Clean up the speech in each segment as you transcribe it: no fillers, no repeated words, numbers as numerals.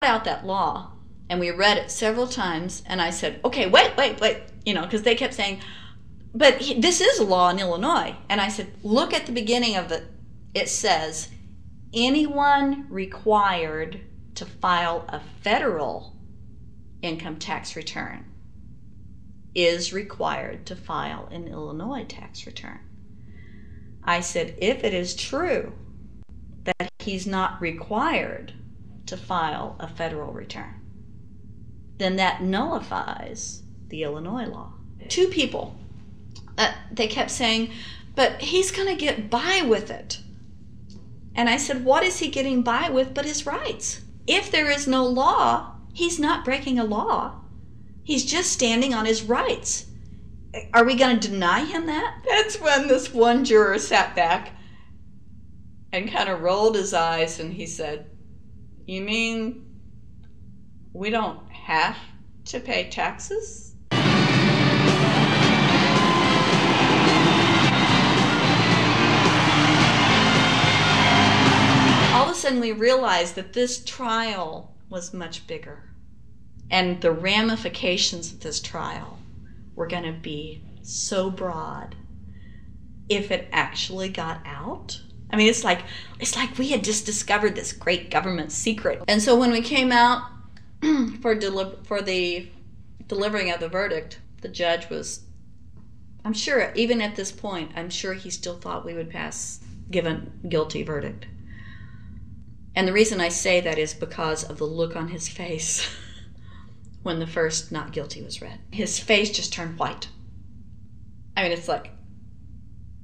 out that law and we read it several times, and I said, okay, wait, because they kept saying, but this is a law in Illinois. And I said, look at the beginning of it. It says, anyone required to file a federal income tax return is required to file an Illinois tax return. I said, if it is true that he's not required to file a federal return, then that nullifies the Illinois law. Two people, they kept saying, but he's going to get by with it. And I said, what is he getting by with but his rights? If there is no law, he's not breaking a law. He's just standing on his rights. Are we going to deny him that? That's when this one juror sat back and kind of rolled his eyes, and he said, you mean we don't have to pay taxes? All of a sudden we realized that this trial was much bigger, and the ramifications of this trial were going to be so broad if it actually got out. I mean, it's like we had just discovered this great government secret. And so when we came out for the delivering of the verdict, the judge was, I'm sure, even at this point, I'm sure he still thought we would give a guilty verdict. And the reason I say that is because of the look on his face when the first not guilty was read. His face just turned white. I mean, it's like,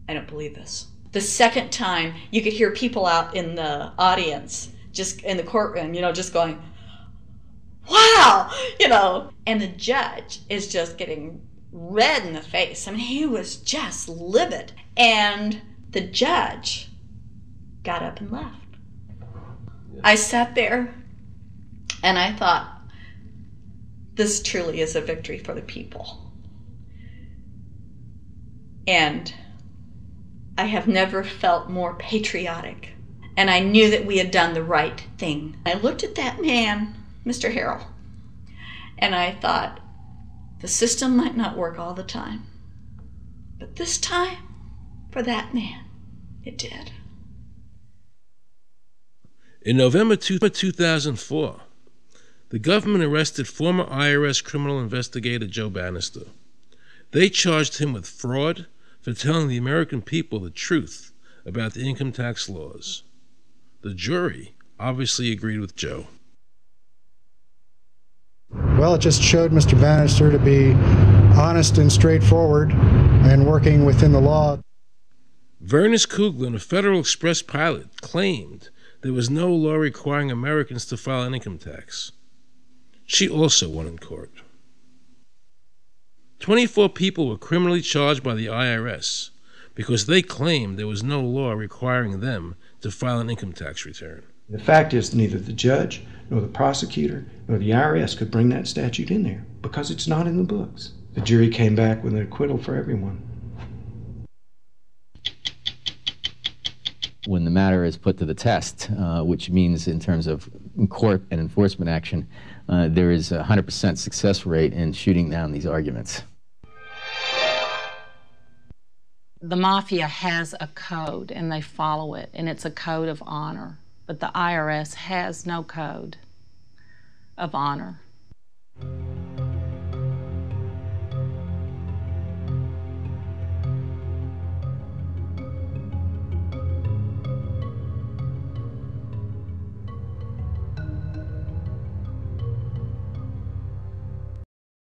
I don't believe this. The second time, you could hear people out in the audience, just in the courtroom, just going, wow, And the judge is just getting red in the face. I mean, he was just livid. And the judge got up and left. I sat there and I thought, this truly is a victory for the people. And I have never felt more patriotic. And I knew that we had done the right thing. I looked at that man, Mr. Harrell, and I thought, the system might not work all the time, but this time, for that man, it did. In November 2004, the government arrested former IRS criminal investigator Joe Banister. They charged him with fraud for telling the American people the truth about the income tax laws. The jury obviously agreed with Joe. Well, it just showed Mr. Banister to be honest and straightforward and working within the law. Vernice Kuglin, a Federal Express pilot, claimed there was no law requiring Americans to file an income tax. She also won in court. 24 people were criminally charged by the IRS because they claimed there was no law requiring them to file an income tax return. The fact is, neither the judge, nor the prosecutor, nor the IRS could bring that statute in there because it's not in the books. The jury came back with an acquittal for everyone. When the matter is put to the test, which means in terms of court and enforcement action, there is a 100% success rate in shooting down these arguments. The mafia has a code and they follow it, and it's a code of honor. But the IRS has no code of honor.